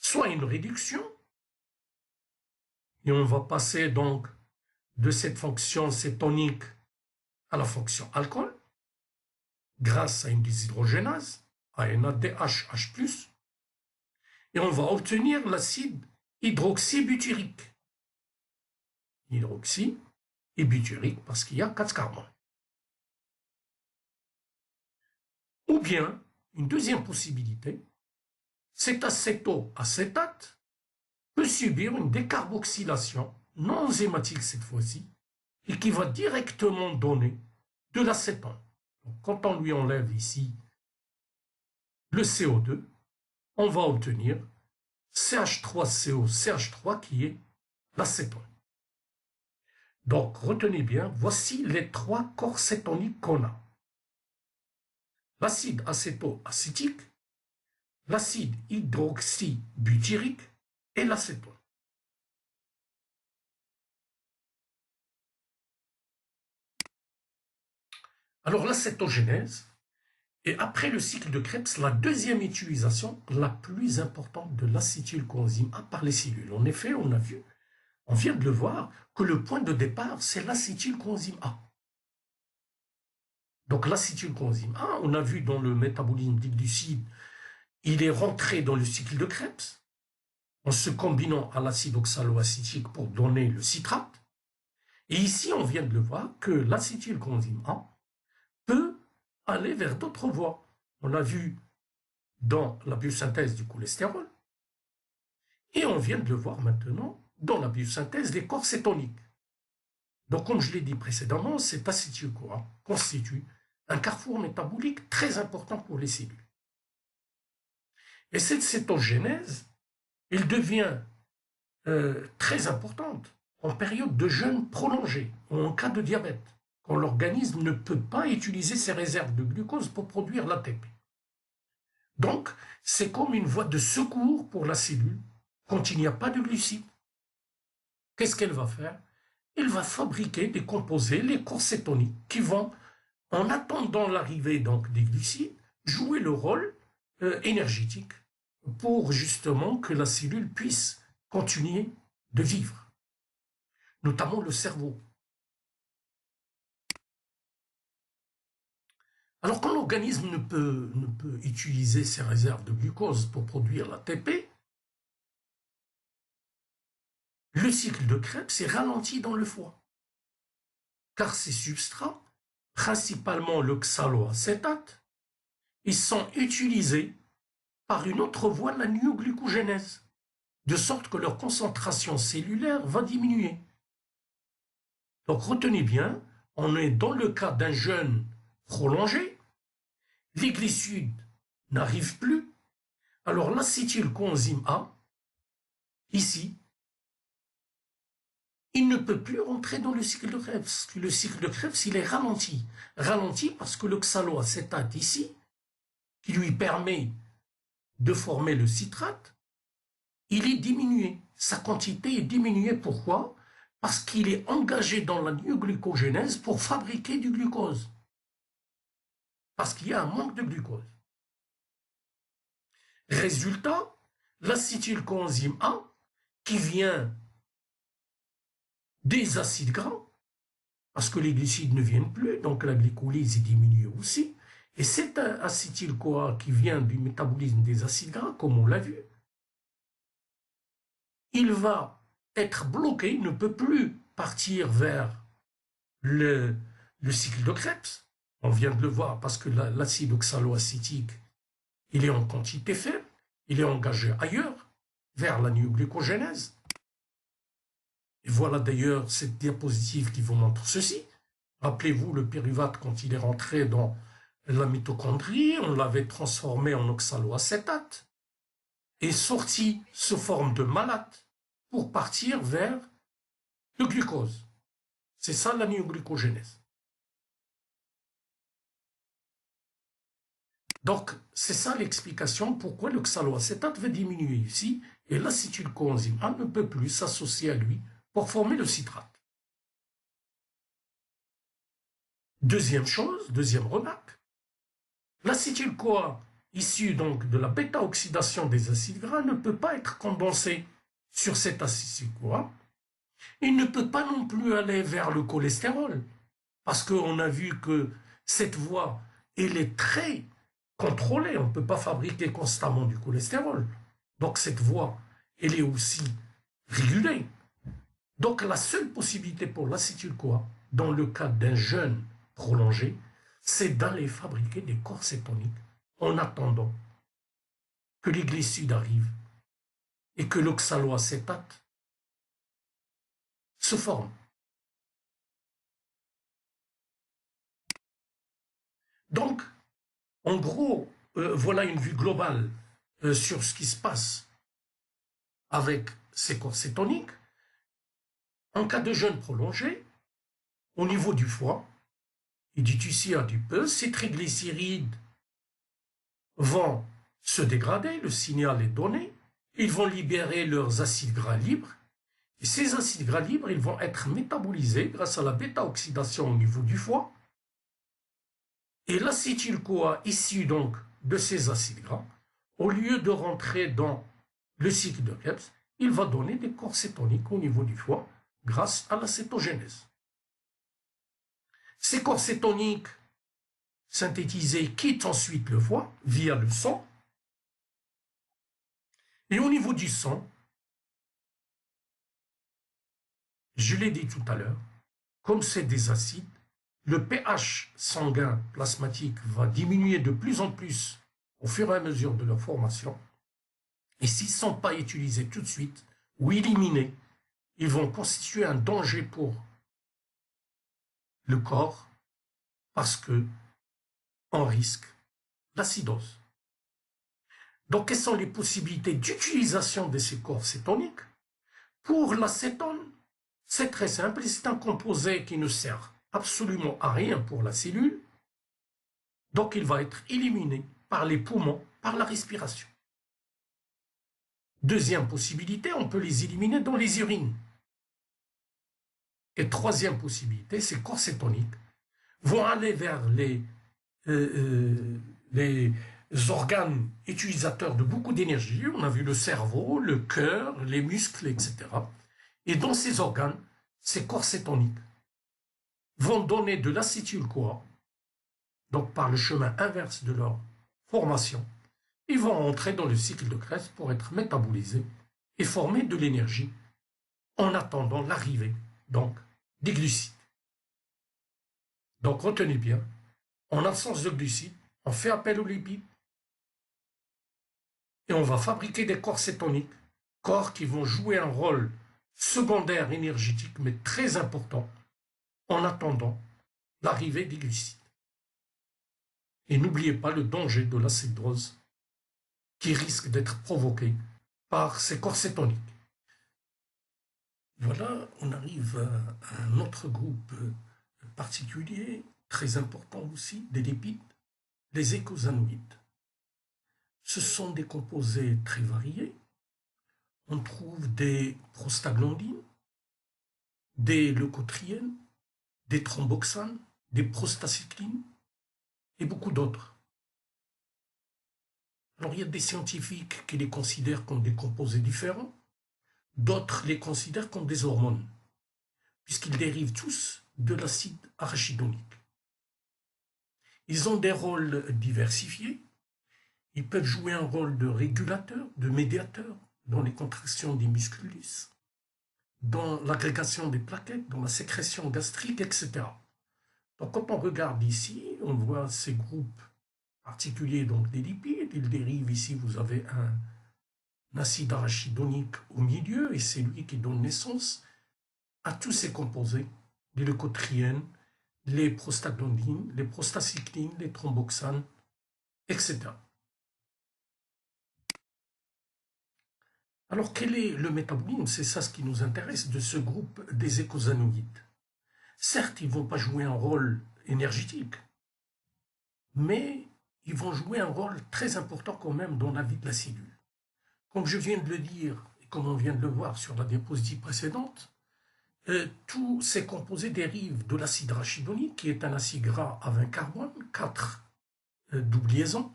Soit une réduction, et on va passer donc de cette fonction cétonique à la fonction alcool, grâce à une déshydrogénase, à NADH+, et on va obtenir l'acide hydroxybutyrique. Hydroxy et butyrique parce qu'il y a 4 carbones. Ou bien, une deuxième possibilité, cet acétoacétate peut subir une décarboxylation non enzymatique cette fois-ci et qui va directement donner de l'acétone. Quand on lui enlève ici le CO2, on va obtenir CH3CO, CH3 qui est l'acétone. Donc, retenez bien, voici les 3 corps cétoniques qu'on a. L'acide acéto-acétique, l'acide hydroxybutyrique et l'acétone. Alors, l'acétogénèse est, après le cycle de Krebs, la deuxième utilisation la plus importante de l'acétylcoenzyme A par les cellules. En effet, on a vu, on vient de le voir, que le point de départ, c'est l'acétylcoenzyme A. Donc l'acétylcoenzyme A, on a vu dans le métabolisme des glucides, il est rentré dans le cycle de Krebs en se combinant à l'acide oxaloacétique pour donner le citrate. Et ici, on vient de le voir que l'acétylcoenzyme A peut aller vers d'autres voies. On l'a vu dans la biosynthèse du cholestérol. Et on vient de le voir maintenant dans la biosynthèse des corps cétoniques. Donc, comme je l'ai dit précédemment, cet acétyl-CoA constitue un carrefour métabolique très important pour les cellules. Et cette cétogénèse, elle devient très importante en période de jeûne prolongé ou en cas de diabète, quand l'organisme ne peut pas utiliser ses réserves de glucose pour produire l'ATP. Donc, c'est comme une voie de secours pour la cellule quand il n'y a pas de glucides. Qu'est-ce qu'elle va faire? Elle va fabriquer des composés, les corps cétoniques, qui vont, en attendant l'arrivée donc des glucides, jouer le rôle énergétique pour justement que la cellule puisse continuer de vivre, notamment le cerveau. Alors quand l'organisme ne peut utiliser ses réserves de glucose pour produire l'ATP, le cycle de Krebs est ralenti dans le foie, car ces substrats, principalement l'oxaloacétate, ils sont utilisés par une autre voie, la néoglycogénèse, de sorte que leur concentration cellulaire va diminuer. Donc retenez bien, on est dans le cas d'un jeûne prolongé, les glycides n'arrivent plus, alors l'acétylcoenzyme A, ici, il ne peut plus rentrer dans le cycle de Krebs. Le cycle de Krebs, il est ralenti. Ralenti parce que l'oxaloacétate ici, qui lui permet de former le citrate, il est diminué. Sa quantité est diminuée. Pourquoi? Parce qu'il est engagé dans la néoglycogénèse pour fabriquer du glucose. Parce qu'il y a un manque de glucose. Résultat, l'acétylcoenzyme A, qui vient des acides gras, parce que les glucides ne viennent plus, donc la glycolyse est diminuée aussi, et cet acétyl-CoA qui vient du métabolisme des acides gras, comme on l'a vu, il va être bloqué, il ne peut plus partir vers le cycle de Krebs. On vient de le voir parce que l'acide oxaloacétique, il est en quantité faible, il est engagé ailleurs, vers la néoglycogénèse. Et voilà d'ailleurs cette diapositive qui vous montre ceci. Rappelez-vous le pyruvate quand il est rentré dans la mitochondrie, on l'avait transformé en oxaloacétate et sorti sous forme de malate pour partir vers le glucose. C'est ça la néoglycogénèse. Donc, c'est ça l'explication pourquoi l'oxaloacétate va diminuer ici et l'acétylcoenzyme A ne peut plus s'associer à lui pour former le citrate. Deuxième chose, deuxième remarque, l'acétyl-CoA issu donc de la bêta-oxydation des acides gras ne peut pas être condensé sur cet acétyl-CoA. Il ne peut pas non plus aller vers le cholestérol parce qu'on a vu que cette voie, elle est très contrôlée. On ne peut pas fabriquer constamment du cholestérol. Donc cette voie, elle est aussi régulée. Donc la seule possibilité pour l'acétyl-CoA, dans le cas d'un jeûne prolongé, c'est d'aller fabriquer des corps cétoniques en attendant que les glycides arrivent et que l'oxaloacétate se forme. Donc, en gros, voilà une vue globale sur ce qui se passe avec ces corps cétoniques. En cas de jeûne prolongé, au niveau du foie, et du tissu adipeux, ces triglycérides vont se dégrader, le signal est donné, ils vont libérer leurs acides gras libres, et ces acides gras libres, ils vont être métabolisés grâce à la bêta-oxydation au niveau du foie, et l'acétyl-CoA issu donc de ces acides gras, au lieu de rentrer dans le cycle de Krebs, il va donner des corps cétoniques au niveau du foie grâce à la cétogénèse. Ces corps cétoniques synthétisés quittent ensuite le foie via le sang. Et au niveau du sang, je l'ai dit tout à l'heure, comme c'est des acides, le pH sanguin plasmatique va diminuer de plus en plus au fur et à mesure de leur formation. Et s'ils ne sont pas utilisés tout de suite ou éliminés, ils vont constituer un danger pour le corps parce qu'on risque l'acidose. Donc, quelles sont les possibilités d'utilisation de ces corps cétoniques? Pour l'acétone, c'est très simple, c'est un composé qui ne sert absolument à rien pour la cellule, donc il va être éliminé par les poumons, par la respiration. Deuxième possibilité, on peut les éliminer dans les urines. Et troisième possibilité, ces corps cétoniques vont aller vers les organes utilisateurs de beaucoup d'énergie. On a vu le cerveau, le cœur, les muscles, etc. Et dans ces organes, ces corps cétoniques vont donner de l'acétyl-CoA, donc par le chemin inverse de leur formation, ils vont entrer dans le cycle de Krebs pour être métabolisés et former de l'énergie en attendant l'arrivée donc des glucides. Donc retenez bien, en absence de glucides, on fait appel aux lipides et on va fabriquer des corps cétoniques, corps qui vont jouer un rôle secondaire énergétique mais très important en attendant l'arrivée des glucides. Et n'oubliez pas le danger de l'acidose qui risque d'être provoqué par ces corps cétoniques. Voilà, on arrive à un autre groupe particulier, très important aussi, des lipides, les eicosanoïdes. Ce sont des composés très variés. On trouve des prostaglandines, des leucotriènes, des thromboxanes, des prostacyclines et beaucoup d'autres. Alors il y a des scientifiques qui les considèrent comme des composés différents, d'autres les considèrent comme des hormones, puisqu'ils dérivent tous de l'acide arachidonique. Ils ont des rôles diversifiés. Ils peuvent jouer un rôle de régulateur, de médiateur dans les contractions des musculus, dans l'agrégation des plaquettes, dans la sécrétion gastrique, etc. Donc quand on regarde ici, on voit ces groupes particuliers donc des lipides. Ils dérivent ici, vous avez un acide arachidonique au milieu et c'est lui qui donne naissance à tous ces composés, les leucotriènes, les prostaglandines, les prostacyclines, les thromboxanes, etc. Alors, quel est le métabolisme? C'est ça ce qui nous intéresse de ce groupe des eicosanoïdes. Certes, ils ne vont pas jouer un rôle énergétique, mais ils vont jouer un rôle très important quand même dans la vie de la cellule. Comme je viens de le dire, et comme on vient de le voir sur la diapositive précédente, tous ces composés dérivent de l'acide arachidonique, qui est un acide gras à 20 carbone, 4 double liaisons,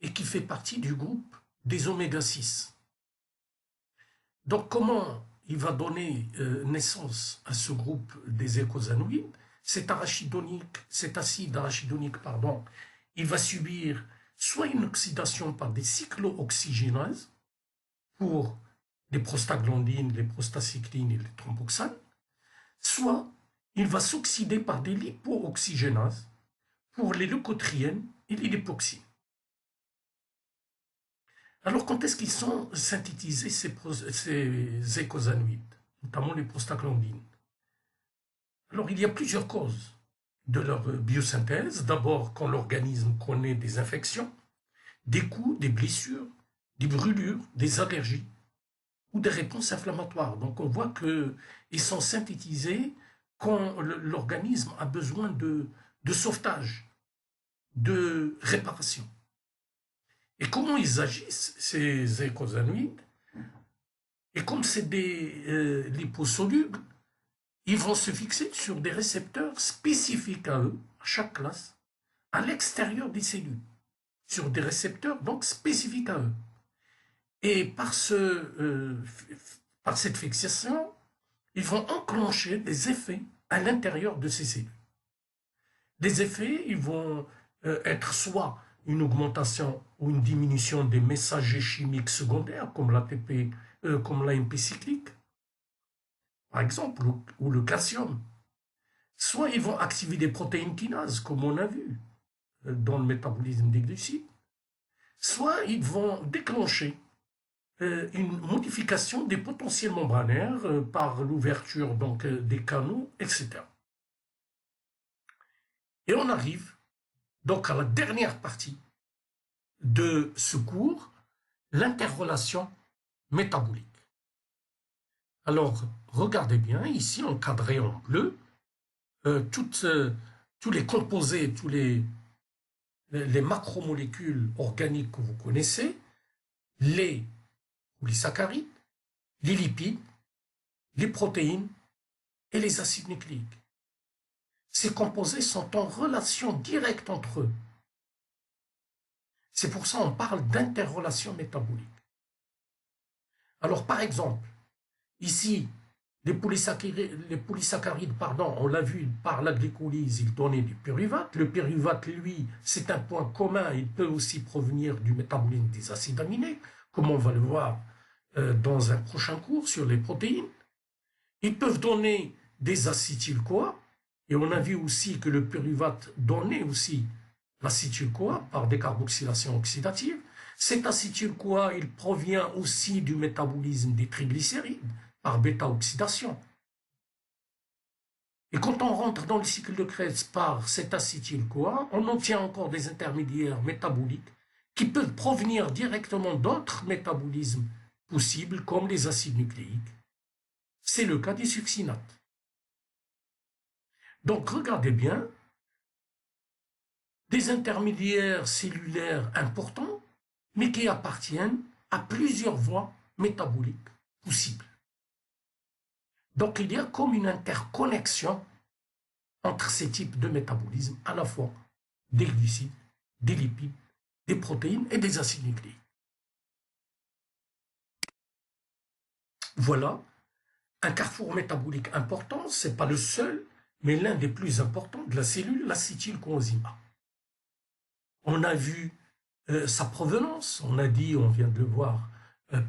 et qui fait partie du groupe des oméga-6. Donc comment il va donner naissance à ce groupe des eicosanoïdes? Cet acide arachidonique, il va subir soit une oxydation par des cyclooxygénases pour les prostaglandines, les prostacyclines et les thromboxanes, soit il va s'oxyder par des lipooxygénases pour les leucotriènes et les lipoxynes. Alors, quand est-ce qu'ils sont synthétisés, ces eicosanoïdes, notamment les prostaglandines? Alors, il y a plusieurs causes de leur biosynthèse. D'abord, quand l'organisme connaît des infections, des coups, des blessures, des brûlures, des allergies ou des réponses inflammatoires. Donc, on voit qu'ils sont synthétisés quand l'organisme a besoin de sauvetage, de réparation. Et comment ils agissent, ces eicosanoïdes? Et comme c'est des liposolubles, ils vont se fixer sur des récepteurs spécifiques à eux, à chaque classe, à l'extérieur des cellules, sur des récepteurs donc spécifiques à eux. Et par cette fixation, ils vont enclencher des effets à l'intérieur de ces cellules. Des effets, ils vont être soit une augmentation ou une diminution des messagers chimiques secondaires, comme l'ATP, comme l'AMP cyclique, par exemple, ou le calcium. Soit ils vont activer des protéines kinases, comme on a vu dans le métabolisme des glucides, soit ils vont déclencher une modification des potentiels membranaires par l'ouverture donc des canaux, etc. Et on arrive donc à la dernière partie de ce cours, l'interrelation métabolique. Alors, regardez bien, ici encadré en bleu, tous les composés, tous les macromolécules organiques que vous connaissez, les polysaccharides, les lipides, les protéines et les acides nucléiques. Ces composés sont en relation directe entre eux. C'est pour ça qu'on parle d'interrelation métabolique. Alors, par exemple, ici, les polysaccharides, on l'a vu, par la glycolyse, ils donnaient du pyruvate. Le pyruvate, lui, c'est un point commun, il peut aussi provenir du métabolisme des acides aminés, comme on va le voir dans un prochain cours sur les protéines. Ils peuvent donner des acétyl-CoA, et on a vu aussi que le pyruvate donnait aussi l'acétyl-CoA par décarboxylation oxydative. Cet acétyl-CoA, il provient aussi du métabolisme des triglycérides par bêta-oxydation. Et quand on rentre dans le cycle de Krebs par cet acétyl-CoA, on obtient encore des intermédiaires métaboliques qui peuvent provenir directement d'autres métabolismes possibles comme les acides nucléiques. C'est le cas des succinates. Donc regardez bien, des intermédiaires cellulaires importants, mais qui appartiennent à plusieurs voies métaboliques possibles. Donc il y a comme une interconnexion entre ces types de métabolismes, à la fois des glucides, des lipides, des protéines et des acides nucléiques. Voilà un carrefour métabolique important, ce n'est pas le seul, mais l'un des plus importants de la cellule, l'acétylcoenzyme A. On a vu sa provenance, on a dit, on vient de le voir,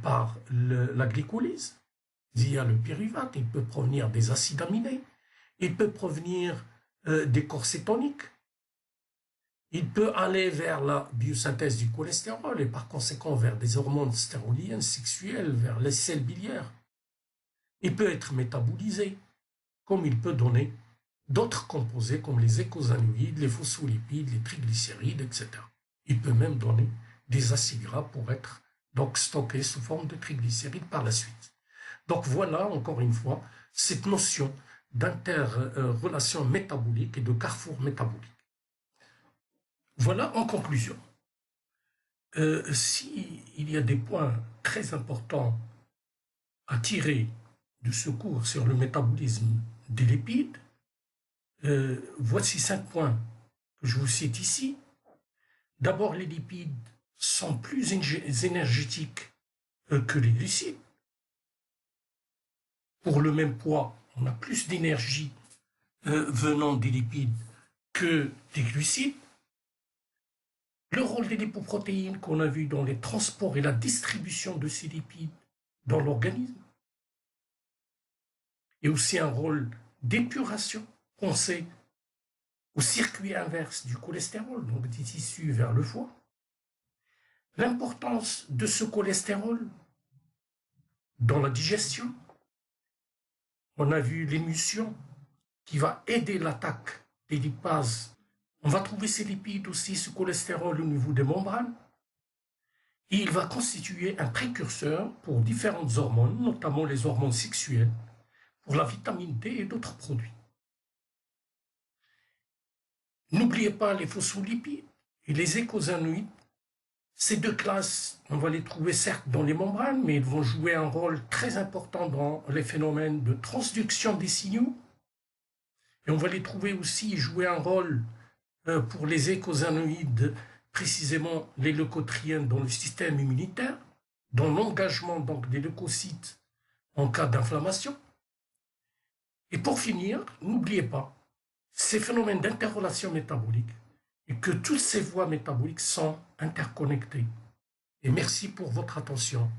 par la glycolyse, via le pyruvate, il peut provenir des acides aminés, il peut provenir des corps cétoniques, il peut aller vers la biosynthèse du cholestérol et par conséquent vers des hormones stéroliennes sexuelles, vers les selles biliaires. Il peut être métabolisé, comme il peut donner d'autres composés comme les eicosanoïdes, les phospholipides, les triglycérides, etc. Il peut même donner des acides gras pour être donc stockés sous forme de triglycérides par la suite. Donc voilà, encore une fois, cette notion d'interrelation métabolique et de carrefour métabolique. Voilà en conclusion. S'il y a des points très importants à tirer de ce cours sur le métabolisme des lipides, voici 5 points que je vous cite ici. D'abord, les lipides sont plus énergétiques que les glucides. Pour le même poids, on a plus d'énergie venant des lipides que des glucides. Le rôle des lipoprotéines qu'on a vu dans les transports et la distribution de ces lipides dans l'organisme. Et aussi un rôle d'épuration, pensez au circuit inverse du cholestérol, donc des tissus vers le foie. L'importance de ce cholestérol dans la digestion. On a vu l'émulsion qui va aider l'attaque des lipases. On va trouver ces lipides aussi, ce cholestérol au niveau des membranes. Et il va constituer un précurseur pour différentes hormones, notamment les hormones sexuelles, pour la vitamine D et d'autres produits. N'oubliez pas les phospholipides et les écosanoïdes. Ces deux classes, on va les trouver certes dans les membranes, mais ils vont jouer un rôle très important dans les phénomènes de transduction des signaux. Et on va les trouver aussi jouer un rôle pour les écosanoïdes, précisément les leucotriènes dans le système immunitaire, dans l'engagement donc des leucocytes en cas d'inflammation. Et pour finir, n'oubliez pas ces phénomènes d'interrelation métabolique et que toutes ces voies métaboliques sont interconnectées. Et merci pour votre attention.